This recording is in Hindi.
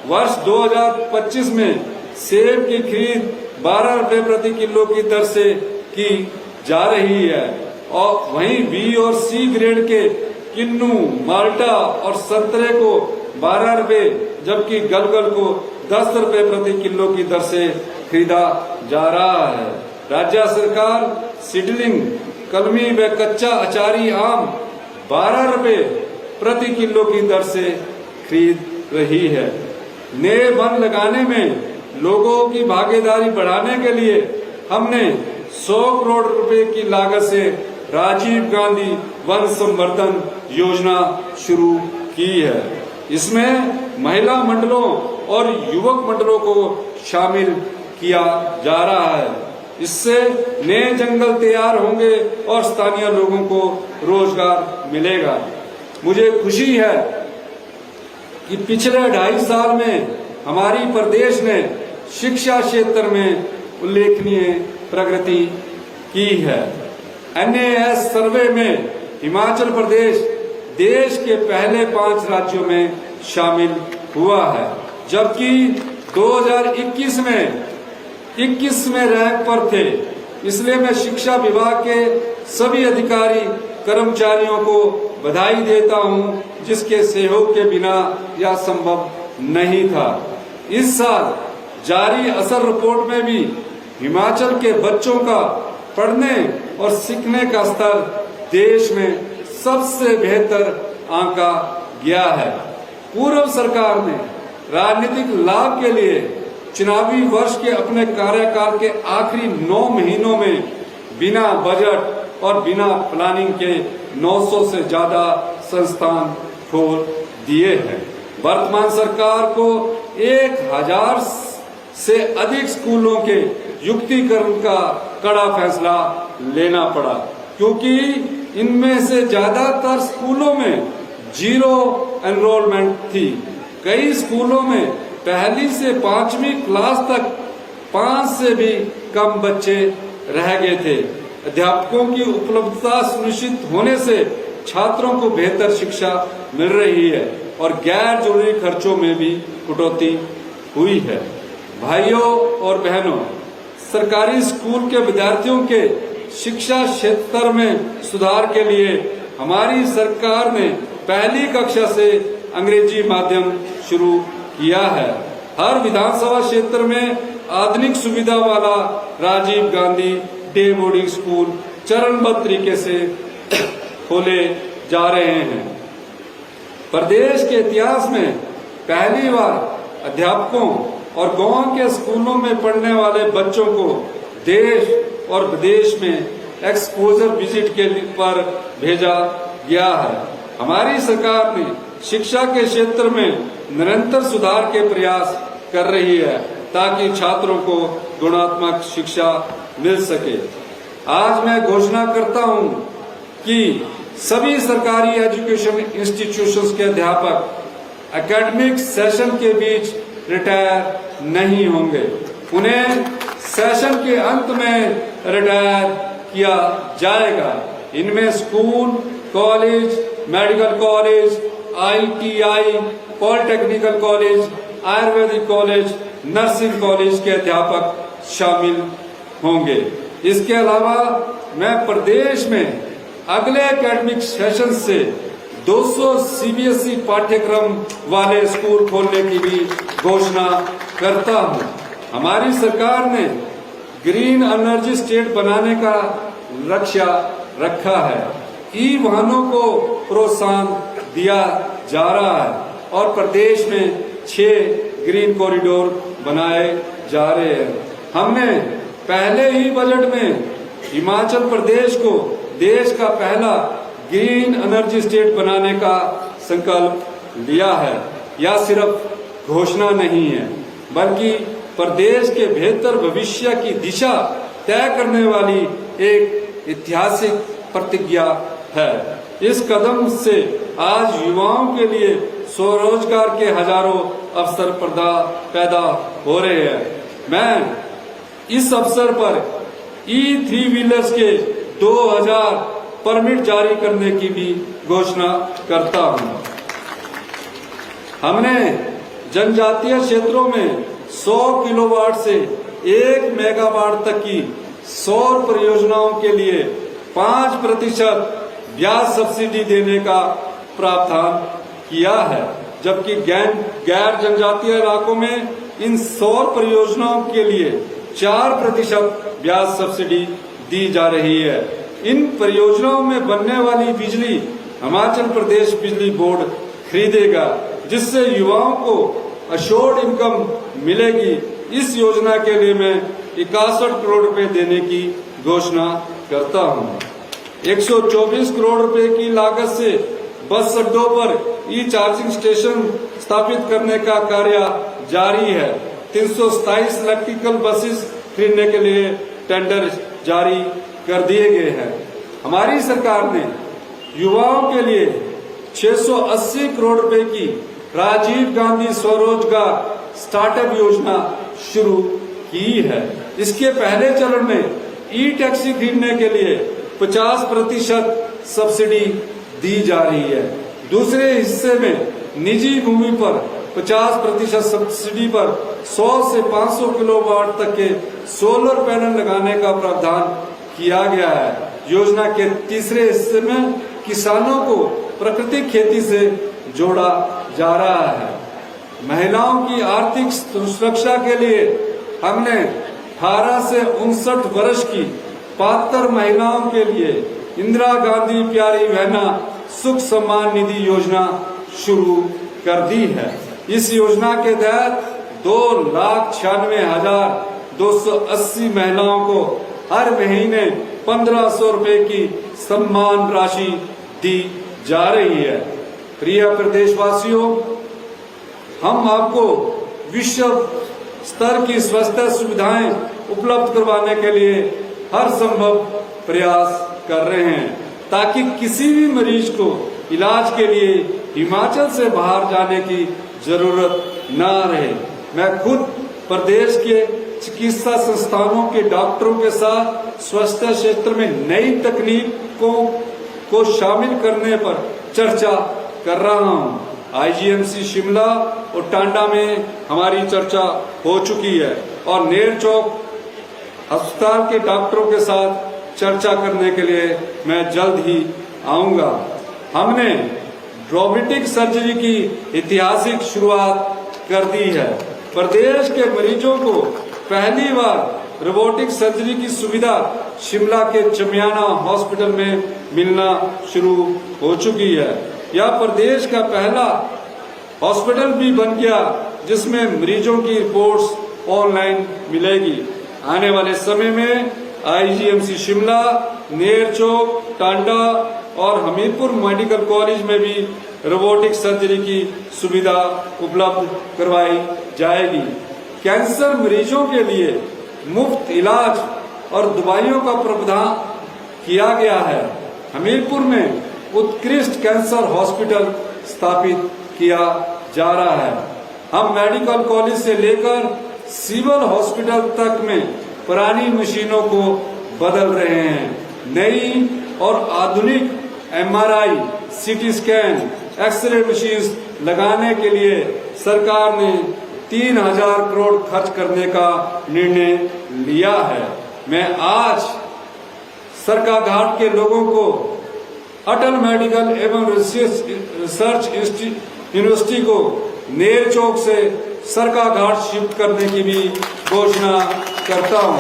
वर्ष 2025 में सेब की खरीद 12 रुपए प्रति किलो की दर से की जा रही है और वहीं बी और सी ग्रेड के किन्नू, माल्टा और संतरे को 12 रुपए जबकि गलगल को 10 रुपए प्रति किलो की दर से खरीदा जा रहा है। राज्य सरकार सीडलिंग, कलमी व कच्चा अचारी आम 12 रुपए प्रति किलो की दर से खरीद रही है। नए वन लगाने में लोगों की भागीदारी बढ़ाने के लिए हमने 100 करोड़ रुपए की लागत से राजीव गांधी वन संवर्धन योजना शुरू की है। इसमें महिला मंडलों और युवक मंडलों को शामिल किया जा रहा है। इससे नए जंगल तैयार होंगे और स्थानीय लोगों को रोजगार मिलेगा। मुझे खुशी है कि पिछले 2.5 साल में हमारी प्रदेश ने शिक्षा क्षेत्र में उल्लेखनीय प्रगति की है। NAS सर्वे में हिमाचल प्रदेश देश के पहले 5 राज्यों में शामिल हुआ है, जबकि 2021 में 21वें रैंक पर थे। इसलिए मैं शिक्षा विभाग के सभी अधिकारी कर्मचारियों को बधाई देता हूं, जिसके सहयोग के बिना यह संभव नहीं था। इस साल जारी असर रिपोर्ट में भी हिमाचल के बच्चों का पढ़ने और सीखने का स्तर देश में सबसे बेहतर आंका गया है। पूर्व सरकार ने राजनीतिक लाभ के लिए चुनावी वर्ष के अपने कार्यकाल के आखिरी 9 महीनों में बिना बजट और बिना प्लानिंग के 900 से ज्यादा संस्थान खोल दिए हैं। वर्तमान सरकार को 1000 से अधिक स्कूलों के युक्तिकरण का कड़ा फैसला लेना पड़ा, क्योंकि इनमें से ज्यादातर स्कूलों में 0 एनरोलमेंट थी। कई स्कूलों में पहली से 5वीं क्लास तक 5 से भी कम बच्चे रह गए थे। अध्यापकों की उपलब्धता सुनिश्चित होने से छात्रों को बेहतर शिक्षा मिल रही है और गैर जरूरी खर्चों में भी कटौती हुई है। भाइयों और बहनों, सरकारी स्कूल के विद्यार्थियों के शिक्षा क्षेत्र में सुधार के लिए हमारी सरकार ने पहली कक्षा से अंग्रेजी माध्यम शुरू किया है। हर विधानसभा क्षेत्र में आधुनिक सुविधा वाला Rajiv Gandhi day boarding school चरणबद्ध तरीके से खोले जा रहे हैं। प्रदेश के इतिहास में पहली बार अध्यापकों और गांव के स्कूलों में पढ़ने वाले बच्चों को देश और विदेश में एक्सपोजर विजिट के पर भेजा गया है। हमारी सरकार ने शिक्षा के क्षेत्र में निरंतर सुधार के प्रयास कर रही है ताकि छात्रों को गुणात्मक शिक्षा मिल सके। आज मैं घोषणा करता हूं कि सभी सरकारी एजुकेशन इंस्टीट्यूशंस के अध्यापक एकेडमिक सेशन के बीच रिटायर नहीं होंगे। उन्हें सेशन के अंत में रिटायर किया जाएगा। इनमें school, college, medical college, ITI, polytechnical college, Ayurvedic college, nursing college के अध्यापक शामिल होंगे। इसके अलावा मैं प्रदेश में अगले एकेडमिक सेशन से 200 CBSE पाठ्यक्रम वाले स्कूल खोलने की भी घोषणा करता हूं। हमारी सरकार ने ग्रीन एनर्जी स्टेट बनाने का लक्ष्य रखा है। ई वाहनों को प्रोत्साहन दिया जा रहा है और प्रदेश में 6 ग्रीन कॉरिडोर बनाए जा रहे हैं। हमने पहले ही बजट में हिमाचल प्रदेश को देश का पहला ग्रीन एनर्जी स्टेट बनाने का संकल्प लिया है। यह सिर्फ घोषणा नहीं है, बल्कि प्रदेश के बेहतर भविष्य की दिशा तय करने वाली एक ऐतिहासिक प्रतिज्ञा है। इस कदम से आज युवाओं के लिए स्वरोजगार के हजारों अवसर पैदा हो रहे हैं। मैं इस अवसर पर E3 व्हीलर्स के 2000 परमिट जारी करने की भी घोषणा करता हूं। हमने जनजातीय क्षेत्रों में 100 किलोवाट से 1 मेगावाट तक की सौर परियोजनाओं के लिए 5% ब्याज सब्सिडी देने का प्रावधान किया है, जबकि गैर जनजातीय इलाकों में इन सौर परियोजनाओं के लिए 4% ब्याज सब्सिडी दी जा रही है। इन परियोजनाओं में बनने वाली बिजली हिमाचल प्रदेश बिजली बोर्ड खरीदेगा, जिससे युवाओं को अशोर्ड इनकम मिलेगी। इस योजना के लिए मैं 61 करोड़ रुपए देने की घोषणा करता हूं। 124 करोड़ रुपए की लागत से बस अड्डों पर ई चार्जिंग स्टेशन स्थापित करने का कार्य जारी है। 327 इलेक्ट्रिकल बसेस खरीदने के लिए टेंडर जारी कर दिए गए हैं। हमारी सरकार ने युवाओं के लिए 680 करोड़ रुपए की राजीव गांधी स्वरोजगार स्टार्टअप योजना शुरू की है। इसके पहले चरण में ई टैक्सी खरीदने के लिए 50% सब्सिडी दी जा रही है। दूसरे हिस्से में निजी भूमि पर 50% सब्सिडी पर 100 से 500 किलोवाट तक के सोलर पैनल लगाने का प्रावधान किया गया है। योजना के तीसरे हिस्से में किसानों को प्राकृतिक खेती से जोड़ा जा रहा है। महिलाओं की आर्थिक सुरक्षा के लिए हमने 18 से 59 वर्ष की पात्र महिलाओं के लिए इंदिरा गांधी प्यारी बहना सुख सम्मान निधि योजना शुरू कर दी है। इस योजना के तहत 2,96,280 महिलाओं को हर महीने 1,500 रुपए की सम्मान राशि दी जा रही है। प्रिय प्रदेशवासियों, हम आपको विश्व स्तर की स्वास्थ्य सुविधाएं उपलब्ध करवाने के लिए हर संभव प्रयास कर रहे हैं, ताकि किसी भी मरीज को इलाज के लिए हिमाचल से बाहर जाने की जरूरत न रहे। मैं खुद प्रदेश के चिकित्सा संस्थानों के डॉक्टरों के साथ स्वास्थ्य क्षेत्र में नई तकनीकों को शामिल करने पर चर्चा कर रहा हूं। आईजीएमसी शिमला और टांडा में हमारी चर्चा हो चुकी है और नेरचौक अस्पताल के डॉक्टरों के साथ चर्चा करने के लिए मैं जल्द ही आऊंगा। हमने रोबोटिक सर्जरी की ऐतिहासिक शुरुआत कर दी है। प्रदेश के मरीजों को पहली बार रोबोटिक सर्जरी की सुविधा शिमला के चमियाना हॉस्पिटल में मिलना शुरू हो चुकी है। यह प्रदेश का पहला हॉस्पिटल भी बन गया जिसमें मरीजों की रिपोर्ट्स ऑनलाइन मिलेगी। आने वाले समय में आईजीएमसी शिमला, नेरचौक, टांडा और हमीरपुर मेडिकल कॉलेज में भी रोबोटिक सर्जरी की सुविधा उपलब्ध करवाई जाएगी। कैंसर मरीजों के लिए मुफ्त इलाज और दवाइयों का प्रावधान किया गया है। हमीरपुर में उत्कृष्ट कैंसर हॉस्पिटल स्थापित किया जा रहा है। हम मेडिकल कॉलेज से लेकर सिविल हॉस्पिटल तक में पुरानी मशीनों को बदल रहे हैं। नई और आधुनिक MRI, CT scan, x ray machine लगाने के लिए सरकार ने 3,000 करोड़ खर्च करने का निर्णय लिया है। मैं आज सरकाघाट के लोगों को अटल मेडिकल एवं रिसर्च यूनिवर्सिटी को नेरचौक से सरकाघाट शिफ्ट करने की भी घोषणा करता हूं।